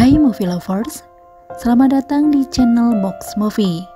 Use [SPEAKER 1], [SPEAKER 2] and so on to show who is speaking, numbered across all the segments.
[SPEAKER 1] Hai movie lovers, selamat datang di channel Box Movie.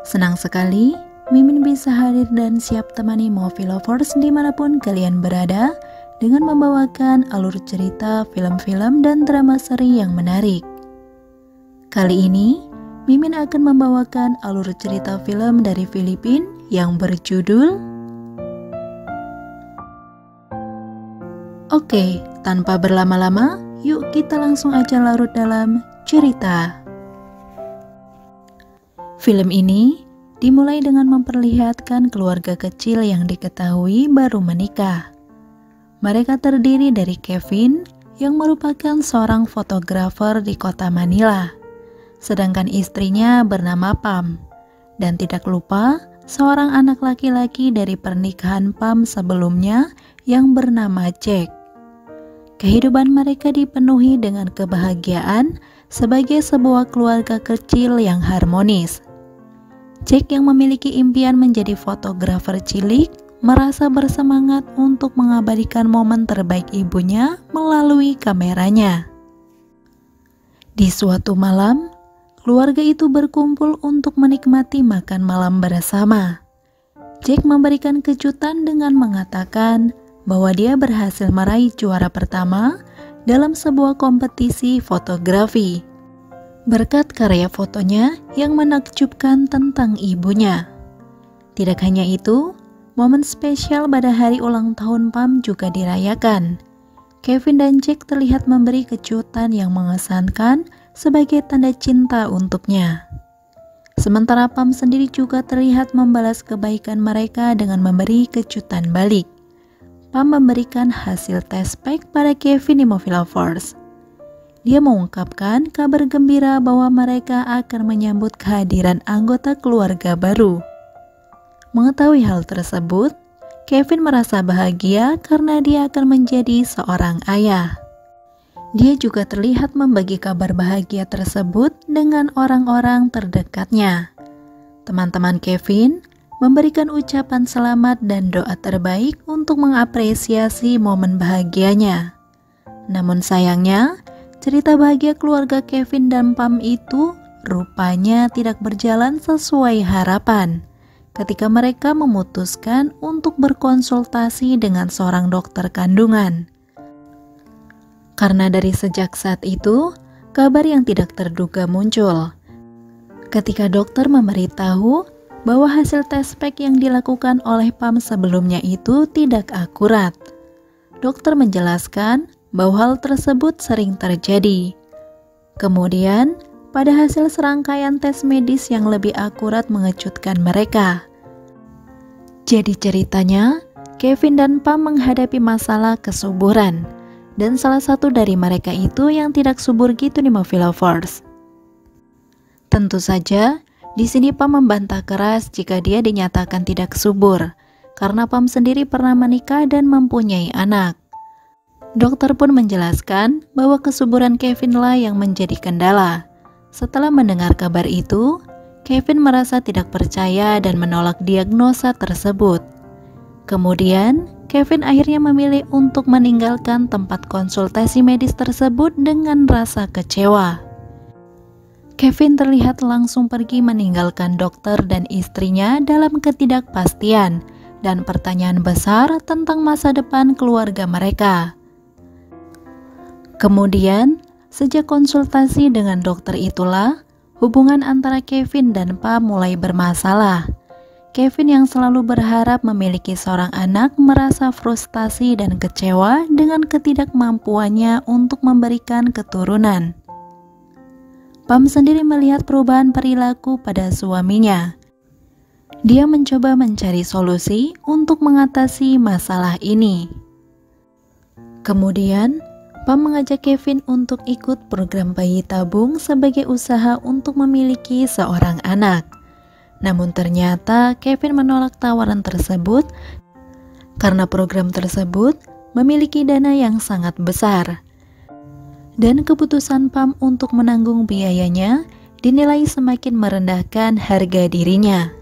[SPEAKER 1] Senang sekali Mimin bisa hadir dan siap temani movie lovers dimanapun kalian berada dengan membawakan alur cerita film-film dan drama seri yang menarik. Kali ini Mimin akan membawakan alur cerita film dari Filipina yang berjudul Oke, tanpa berlama-lama, yuk kita langsung aja larut dalam cerita. Film ini dimulai dengan memperlihatkan keluarga kecil yang diketahui baru menikah. Mereka terdiri dari Kevin yang merupakan seorang fotografer di kota Manila, sedangkan istrinya bernama Pam, dan tidak lupa seorang anak laki-laki dari pernikahan Pam sebelumnya yang bernama Jack. Kehidupan mereka dipenuhi dengan kebahagiaan sebagai sebuah keluarga kecil yang harmonis. Jack yang memiliki impian menjadi fotografer cilik merasa bersemangat untuk mengabadikan momen terbaik ibunya melalui kameranya. Di suatu malam, keluarga itu berkumpul untuk menikmati makan malam bersama. Jack memberikan kejutan dengan mengatakan bahwa dia berhasil meraih juara pertama dalam sebuah kompetisi fotografi berkat karya fotonya yang menakjubkan tentang ibunya. Tidak hanya itu, momen spesial pada hari ulang tahun Pam juga dirayakan. Kevin dan Jack terlihat memberi kejutan yang mengesankan sebagai tanda cinta untuknya. Sementara Pam sendiri juga terlihat membalas kebaikan mereka dengan memberi kejutan balik. Pam memberikan hasil tes pack pada Kevin di Movie Lovers. Dia mengungkapkan kabar gembira bahwa mereka akan menyambut kehadiran anggota keluarga baru. Mengetahui hal tersebut, Kevin merasa bahagia karena dia akan menjadi seorang ayah. Dia juga terlihat membagi kabar bahagia tersebut dengan orang-orang terdekatnya. Teman-teman Kevin memberikan ucapan selamat dan doa terbaik untuk mengapresiasi momen bahagianya. Namun sayangnya, cerita bahagia keluarga Kevin dan Pam itu rupanya tidak berjalan sesuai harapan ketika mereka memutuskan untuk berkonsultasi dengan seorang dokter kandungan. Karena dari sejak saat itu, kabar yang tidak terduga muncul. Ketika dokter memberitahu bahwa hasil tes pack yang dilakukan oleh Pam sebelumnya itu tidak akurat. Dokter menjelaskan bahwa hal tersebut sering terjadi. Kemudian, pada hasil serangkaian tes medis yang lebih akurat mengejutkan mereka. Jadi ceritanya, Kevin dan Pam menghadapi masalah kesuburan, dan salah satu dari mereka itu yang tidak subur gitu nih Movie Lovers. Tentu saja, di sini Pam membantah keras jika dia dinyatakan tidak subur, karena Pam sendiri pernah menikah dan mempunyai anak. Dokter pun menjelaskan bahwa kesuburan Kevin lah yang menjadi kendala. Setelah mendengar kabar itu, Kevin merasa tidak percaya dan menolak diagnosa tersebut. Kemudian, Kevin akhirnya memilih untuk meninggalkan tempat konsultasi medis tersebut dengan rasa kecewa. Kevin terlihat langsung pergi meninggalkan dokter dan istrinya dalam ketidakpastian dan pertanyaan besar tentang masa depan keluarga mereka. Kemudian, sejak konsultasi dengan dokter itulah, hubungan antara Kevin dan Pam mulai bermasalah. Kevin yang selalu berharap memiliki seorang anak merasa frustasi dan kecewa dengan ketidakmampuannya untuk memberikan keturunan. Pam sendiri melihat perubahan perilaku pada suaminya. Dia mencoba mencari solusi untuk mengatasi masalah ini. Kemudian, Pam mengajak Kevin untuk ikut program bayi tabung sebagai usaha untuk memiliki seorang anak. Namun ternyata Kevin menolak tawaran tersebut karena program tersebut memiliki dana yang sangat besar. Dan keputusan Pam untuk menanggung biayanya dinilai semakin merendahkan harga dirinya.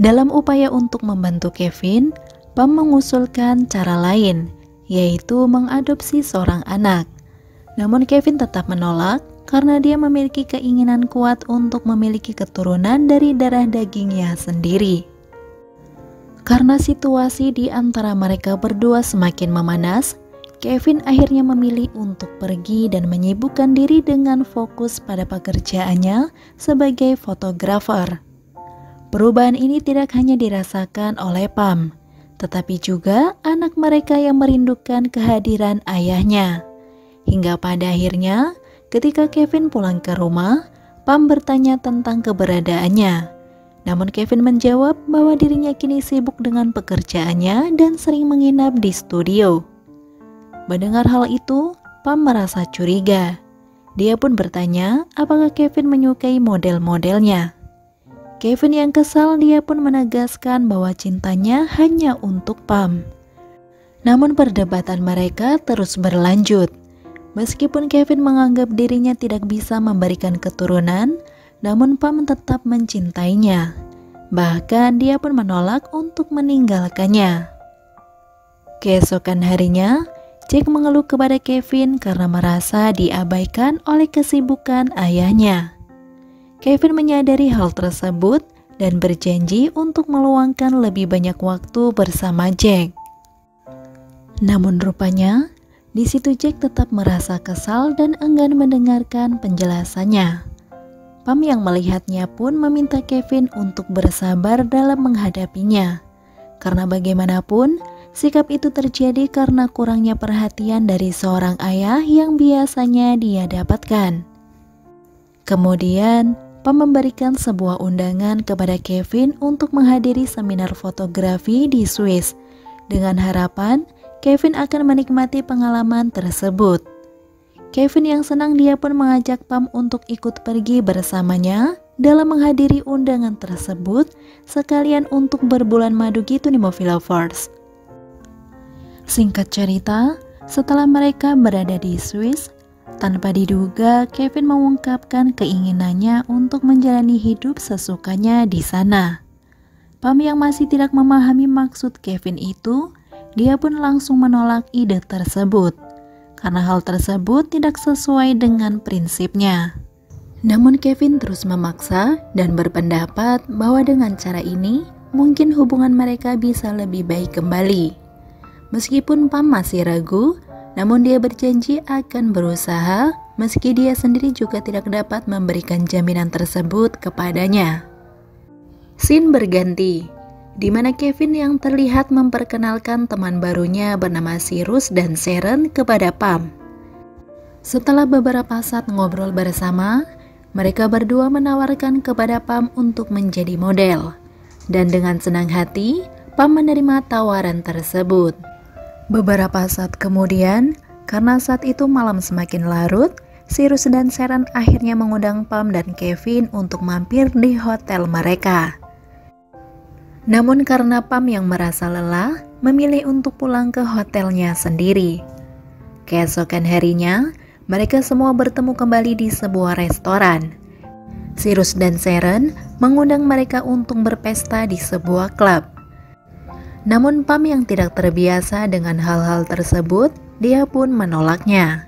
[SPEAKER 1] Dalam upaya untuk membantu Kevin, Pam mengusulkan cara lain, yaitu mengadopsi seorang anak. Namun Kevin tetap menolak karena dia memiliki keinginan kuat untuk memiliki keturunan dari darah dagingnya sendiri. Karena situasi di antara mereka berdua semakin memanas, Kevin akhirnya memilih untuk pergi dan menyibukkan diri dengan fokus pada pekerjaannya sebagai fotografer. Perubahan ini tidak hanya dirasakan oleh Pam, tetapi juga anak mereka yang merindukan kehadiran ayahnya. Hingga pada akhirnya, ketika Kevin pulang ke rumah, Pam bertanya tentang keberadaannya. Namun Kevin menjawab bahwa dirinya kini sibuk dengan pekerjaannya dan sering menginap di studio. Mendengar hal itu, Pam merasa curiga. Dia pun bertanya apakah Kevin menyukai model-modelnya. Kevin yang kesal, dia pun menegaskan bahwa cintanya hanya untuk Pam. Namun perdebatan mereka terus berlanjut. Meskipun Kevin menganggap dirinya tidak bisa memberikan keturunan, namun Pam tetap mencintainya. Bahkan dia pun menolak untuk meninggalkannya. Keesokan harinya, Jack mengeluh kepada Kevin karena merasa diabaikan oleh kesibukan ayahnya. Kevin menyadari hal tersebut dan berjanji untuk meluangkan lebih banyak waktu bersama Jack. Namun rupanya, di situ Jack tetap merasa kesal dan enggan mendengarkan penjelasannya. Pam yang melihatnya pun meminta Kevin untuk bersabar dalam menghadapinya. Karena bagaimanapun, sikap itu terjadi karena kurangnya perhatian dari seorang ayah yang biasanya dia dapatkan. Kemudian, Pam memberikan sebuah undangan kepada Kevin untuk menghadiri seminar fotografi di Swiss, dengan harapan Kevin akan menikmati pengalaman tersebut. Kevin yang senang, dia pun mengajak Pam untuk ikut pergi bersamanya dalam menghadiri undangan tersebut, sekalian untuk berbulan madu gitu nih movie lovers. Singkat cerita, setelah mereka berada di Swiss, tanpa diduga Kevin mengungkapkan keinginannya untuk menjalani hidup sesukanya di sana. Pam yang masih tidak memahami maksud Kevin itu, dia pun langsung menolak ide tersebut. Karena hal tersebut tidak sesuai dengan prinsipnya. Namun Kevin terus memaksa dan berpendapat bahwa dengan cara ini mungkin hubungan mereka bisa lebih baik kembali. Meskipun Pam masih ragu, namun dia berjanji akan berusaha meski dia sendiri juga tidak dapat memberikan jaminan tersebut kepadanya. Scene berganti, di mana Kevin yang terlihat memperkenalkan teman barunya bernama Cyrus dan Sharon kepada Pam. Setelah beberapa saat ngobrol bersama, mereka berdua menawarkan kepada Pam untuk menjadi model. Dan dengan senang hati, Pam menerima tawaran tersebut. Beberapa saat kemudian, karena saat itu malam semakin larut, Cyrus dan Sharon akhirnya mengundang Pam dan Kevin untuk mampir di hotel mereka. Namun karena Pam yang merasa lelah, memilih untuk pulang ke hotelnya sendiri. Keesokan harinya, mereka semua bertemu kembali di sebuah restoran. Cyrus dan Sharon mengundang mereka untuk berpesta di sebuah klub. Namun Pam yang tidak terbiasa dengan hal-hal tersebut, dia pun menolaknya.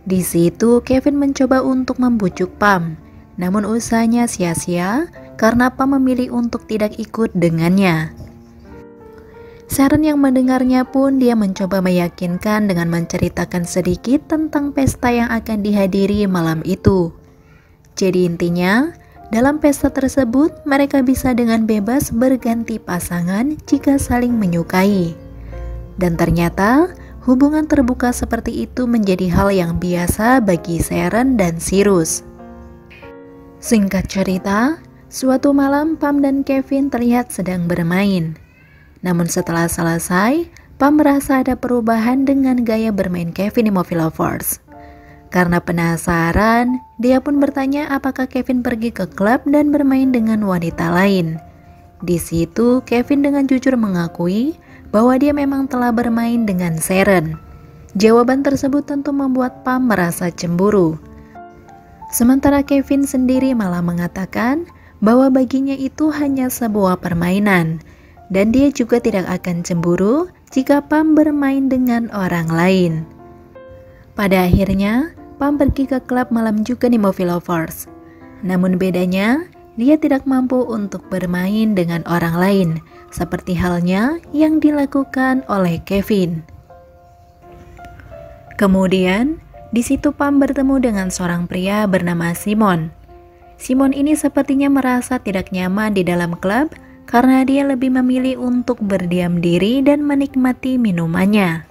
[SPEAKER 1] Di situ Kevin mencoba untuk membujuk Pam, namun usahanya sia-sia karena Pam memilih untuk tidak ikut dengannya. Sharon yang mendengarnya pun dia mencoba meyakinkan dengan menceritakan sedikit tentang pesta yang akan dihadiri malam itu. Jadi intinya, dalam pesta tersebut mereka bisa dengan bebas berganti pasangan jika saling menyukai. Dan ternyata hubungan terbuka seperti itu menjadi hal yang biasa bagi Sharon dan Cyrus. Singkat cerita, suatu malam Pam dan Kevin terlihat sedang bermain. Namun setelah selesai, Pam merasa ada perubahan dengan gaya bermain Kevin di Movie Lovers. Karena penasaran, dia pun bertanya apakah Kevin pergi ke klub dan bermain dengan wanita lain. Di situ Kevin dengan jujur mengakui bahwa dia memang telah bermain dengan Sharon. Jawaban tersebut tentu membuat Pam merasa cemburu. Sementara Kevin sendiri malah mengatakan bahwa baginya itu hanya sebuah permainan, dan dia juga tidak akan cemburu jika Pam bermain dengan orang lain. Pada akhirnya, Pam pergi ke klub malam juga di Movie Lovers. Namun bedanya, dia tidak mampu untuk bermain dengan orang lain, seperti halnya yang dilakukan oleh Kevin. Kemudian, di situ Pam bertemu dengan seorang pria bernama Simon. Simon ini sepertinya merasa tidak nyaman di dalam klub karena dia lebih memilih untuk berdiam diri dan menikmati minumannya.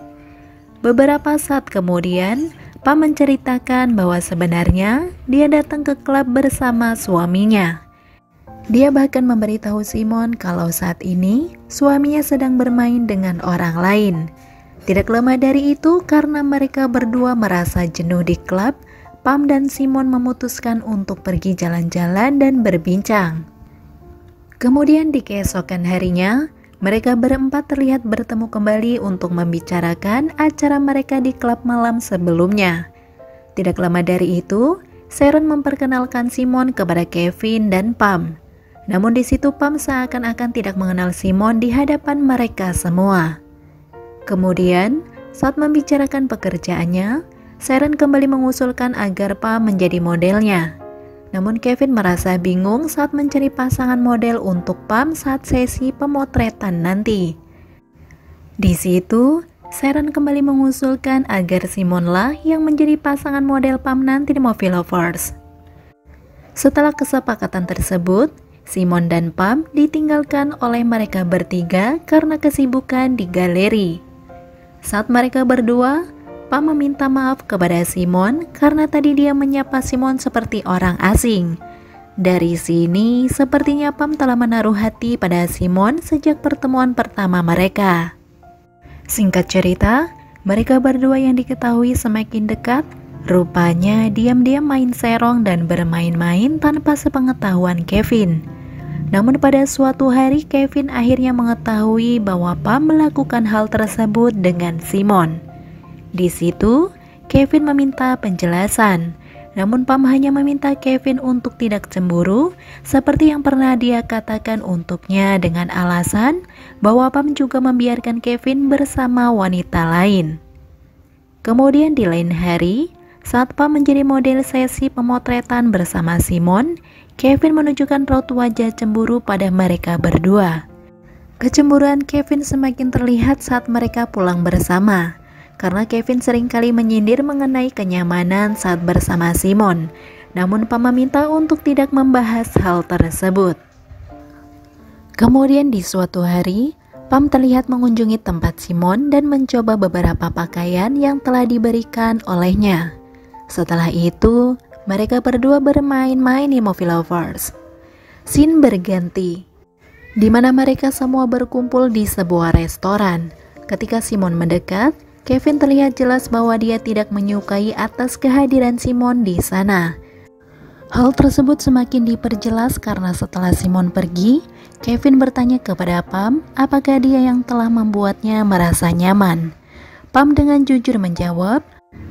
[SPEAKER 1] Beberapa saat kemudian, Pam menceritakan bahwa sebenarnya dia datang ke klub bersama suaminya. Dia bahkan memberitahu Simon kalau saat ini suaminya sedang bermain dengan orang lain. Tidak lama dari itu, karena mereka berdua merasa jenuh di klub, Pam dan Simon memutuskan untuk pergi jalan-jalan dan berbincang. Kemudian di keesokan harinya, mereka berempat terlihat bertemu kembali untuk membicarakan acara mereka di klub malam sebelumnya. Tidak lama dari itu, Sharon memperkenalkan Simon kepada Kevin dan Pam. Namun di situ Pam seakan-akan tidak mengenal Simon di hadapan mereka semua. Kemudian, saat membicarakan pekerjaannya, Sharon kembali mengusulkan agar Pam menjadi modelnya. Namun Kevin merasa bingung saat mencari pasangan model untuk Pam saat sesi pemotretan nanti. Di situ, Sharon kembali mengusulkan agar Simonlah yang menjadi pasangan model Pam nanti di Movie Lovers. Setelah kesepakatan tersebut, Simon dan Pam ditinggalkan oleh mereka bertiga karena kesibukan di galeri. Saat mereka berdua, Pam meminta maaf kepada Simon karena tadi dia menyapa Simon seperti orang asing. Dari sini, sepertinya Pam telah menaruh hati pada Simon sejak pertemuan pertama mereka. Singkat cerita, mereka berdua yang diketahui semakin dekat, rupanya diam-diam main serong dan bermain-main tanpa sepengetahuan Kevin. Namun pada suatu hari Kevin akhirnya mengetahui bahwa Pam melakukan hal tersebut dengan Simon. Di situ, Kevin meminta penjelasan. Namun Pam hanya meminta Kevin untuk tidak cemburu seperti yang pernah dia katakan untuknya dengan alasan bahwa Pam juga membiarkan Kevin bersama wanita lain. Kemudian di lain hari, saat Pam menjadi model sesi pemotretan bersama Simon, Kevin menunjukkan raut wajah cemburu pada mereka berdua. Kecemburuan Kevin semakin terlihat saat mereka pulang bersama, karena Kevin seringkali menyindir mengenai kenyamanan saat bersama Simon. Namun Pam meminta untuk tidak membahas hal tersebut. Kemudian di suatu hari, Pam terlihat mengunjungi tempat Simon dan mencoba beberapa pakaian yang telah diberikan olehnya. Setelah itu, mereka berdua bermain-main di Movie Lovers. Scene berganti, di mana mereka semua berkumpul di sebuah restoran. Ketika Simon mendekat, Kevin terlihat jelas bahwa dia tidak menyukai atas kehadiran Simon di sana. Hal tersebut semakin diperjelas karena setelah Simon pergi, Kevin bertanya kepada Pam apakah dia yang telah membuatnya merasa nyaman. Pam dengan jujur menjawab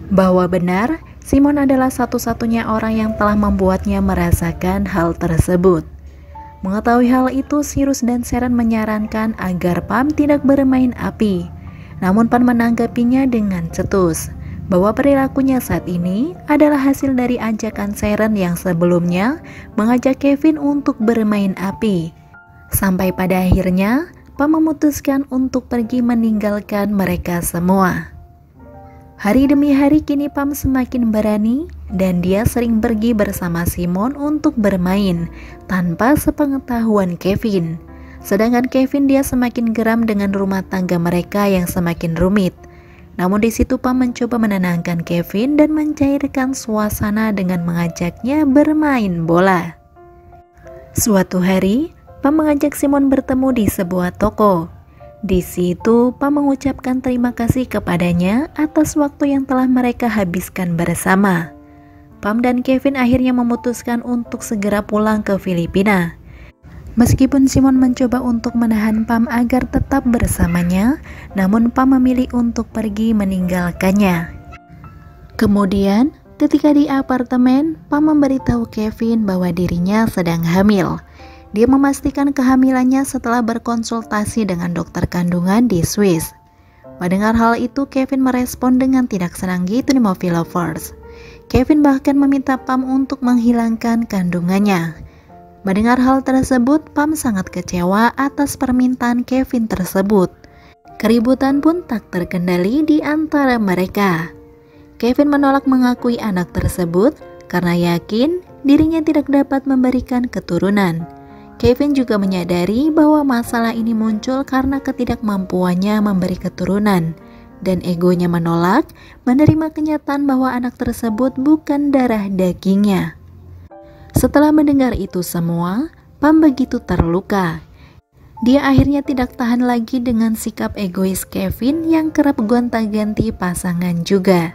[SPEAKER 1] bahwa benar, Simon adalah satu-satunya orang yang telah membuatnya merasakan hal tersebut. Mengetahui hal itu, Cyrus dan Sharon menyarankan agar Pam tidak bermain api. Namun Pam menanggapinya dengan cetus, bahwa perilakunya saat ini adalah hasil dari ajakan Sharon yang sebelumnya mengajak Kevin untuk bermain api. Sampai pada akhirnya, Pam memutuskan untuk pergi meninggalkan mereka semua. Hari demi hari kini Pam semakin berani dan dia sering pergi bersama Simon untuk bermain tanpa sepengetahuan Kevin. Sedangkan Kevin dia semakin geram dengan rumah tangga mereka yang semakin rumit. Namun di situ Pam mencoba menenangkan Kevin dan mencairkan suasana dengan mengajaknya bermain bola. Suatu hari, Pam mengajak Simon bertemu di sebuah toko. Di situ, Pam mengucapkan terima kasih kepadanya atas waktu yang telah mereka habiskan bersama. Pam dan Kevin akhirnya memutuskan untuk segera pulang ke Filipina. Meskipun Simon mencoba untuk menahan Pam agar tetap bersamanya, namun Pam memilih untuk pergi meninggalkannya. Kemudian, ketika di apartemen, Pam memberitahu Kevin bahwa dirinya sedang hamil. Dia memastikan kehamilannya setelah berkonsultasi dengan dokter kandungan di Swiss. Mendengar hal itu, Kevin merespon dengan tidak senang gitu nih Movie Lovers. Kevin bahkan meminta Pam untuk menghilangkan kandungannya. Mendengar hal tersebut, Pam sangat kecewa atas permintaan Kevin tersebut. Keributan pun tak terkendali di antara mereka. Kevin menolak mengakui anak tersebut karena yakin dirinya tidak dapat memberikan keturunan. Kevin juga menyadari bahwa masalah ini muncul karena ketidakmampuannya memberi keturunan dan egonya menolak menerima kenyataan bahwa anak tersebut bukan darah dagingnya. Setelah mendengar itu semua, Pam begitu terluka. Dia akhirnya tidak tahan lagi dengan sikap egois Kevin yang kerap gonta-ganti pasangan juga.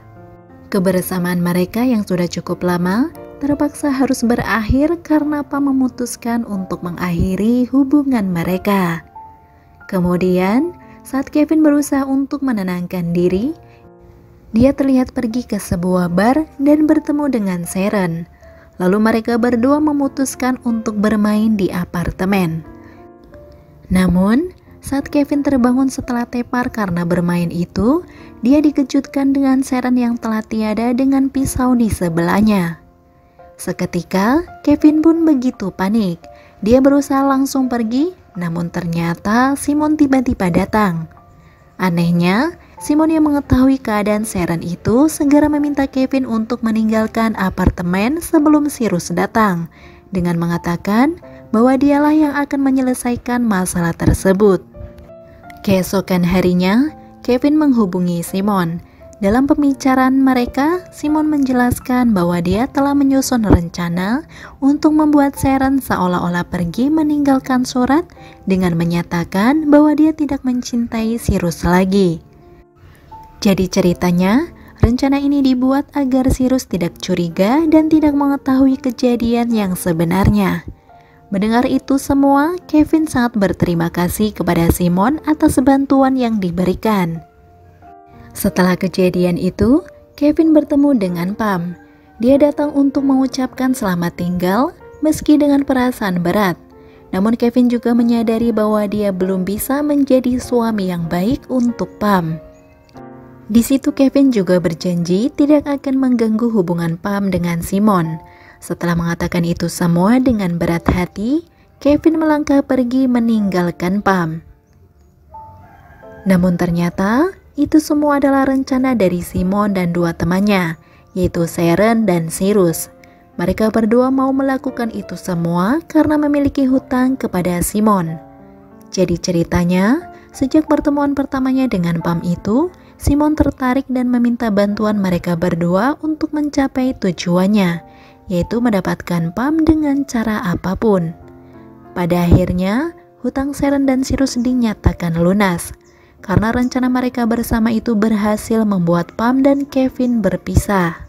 [SPEAKER 1] Kebersamaan mereka yang sudah cukup lama terpaksa harus berakhir karena Pam memutuskan untuk mengakhiri hubungan mereka. Kemudian, saat Kevin berusaha untuk menenangkan diri, dia terlihat pergi ke sebuah bar dan bertemu dengan Sharon. Lalu mereka berdua memutuskan untuk bermain di apartemen. Namun, saat Kevin terbangun setelah tepar karena bermain itu, dia dikejutkan dengan Sharon yang telah tiada dengan pisau di sebelahnya. Seketika, Kevin pun begitu panik. Dia berusaha langsung pergi, namun ternyata Simon tiba-tiba datang. Anehnya, Simon yang mengetahui keadaan Sharon itu segera meminta Kevin untuk meninggalkan apartemen sebelum Cyrus datang, dengan mengatakan bahwa dialah yang akan menyelesaikan masalah tersebut. Keesokan harinya, Kevin menghubungi Simon. Dalam pembicaraan mereka, Simon menjelaskan bahwa dia telah menyusun rencana untuk membuat Sharon seolah-olah pergi meninggalkan surat dengan menyatakan bahwa dia tidak mencintai Cyrus lagi. Jadi ceritanya, rencana ini dibuat agar Cyrus tidak curiga dan tidak mengetahui kejadian yang sebenarnya. Mendengar itu semua, Kevin sangat berterima kasih kepada Simon atas bantuan yang diberikan. Setelah kejadian itu, Kevin bertemu dengan Pam. Dia datang untuk mengucapkan selamat tinggal meski dengan perasaan berat. Namun Kevin juga menyadari bahwa dia belum bisa menjadi suami yang baik untuk Pam. Di situ Kevin juga berjanji tidak akan mengganggu hubungan Pam dengan Simon. Setelah mengatakan itu semua dengan berat hati, Kevin melangkah pergi meninggalkan Pam. Namun ternyata itu semua adalah rencana dari Simon dan dua temannya, yaitu Sharon dan Cyrus. Mereka berdua mau melakukan itu semua karena memiliki hutang kepada Simon. Jadi ceritanya, sejak pertemuan pertamanya dengan Pam itu, Simon tertarik dan meminta bantuan mereka berdua untuk mencapai tujuannya, yaitu mendapatkan Pam dengan cara apapun. Pada akhirnya, hutang Sharon dan Cyrus dinyatakan lunas, karena rencana mereka bersama itu berhasil membuat Pam dan Kevin berpisah.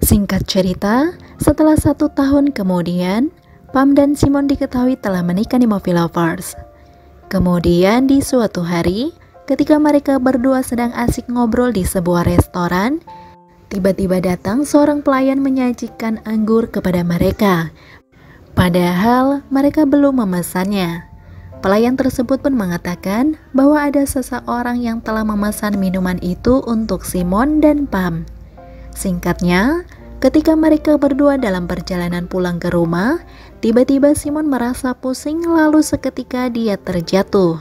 [SPEAKER 1] Singkat cerita, setelah 1 tahun kemudian, Pam dan Simon diketahui telah menikah di Movie Lovers. Kemudian di suatu hari, ketika mereka berdua sedang asik ngobrol di sebuah restoran, tiba-tiba datang seorang pelayan menyajikan anggur kepada mereka. Padahal mereka belum memesannya. Pelayan tersebut pun mengatakan bahwa ada seseorang yang telah memesan minuman itu untuk Simon dan Pam. Singkatnya, ketika mereka berdua dalam perjalanan pulang ke rumah, tiba-tiba Simon merasa pusing lalu seketika dia terjatuh.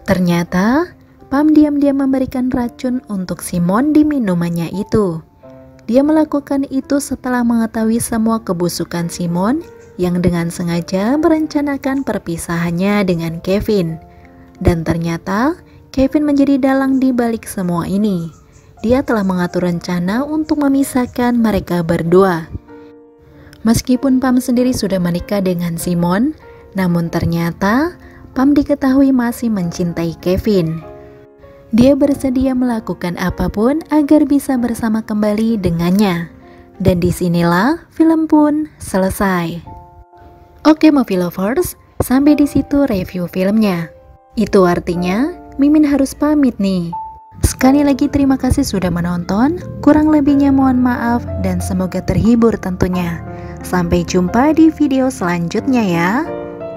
[SPEAKER 1] Ternyata, Pam diam-diam memberikan racun untuk Simon di minumannya itu. Dia melakukan itu setelah mengetahui semua kebusukan Simon yang dengan sengaja merencanakan perpisahannya dengan Kevin. Dan ternyata Kevin menjadi dalang di balik semua ini. Dia telah mengatur rencana untuk memisahkan mereka berdua. Meskipun Pam sendiri sudah menikah dengan Simon, namun ternyata Pam diketahui masih mencintai Kevin. Dia bersedia melakukan apapun agar bisa bersama kembali dengannya. Dan disinilah film pun selesai. Oke Movie Lovers, sampai di situ review filmnya. Itu artinya Mimin harus pamit nih. Sekali lagi terima kasih sudah menonton. Kurang lebihnya mohon maaf dan semoga terhibur tentunya. Sampai jumpa di video selanjutnya ya.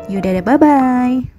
[SPEAKER 1] Yaudah, bye-bye.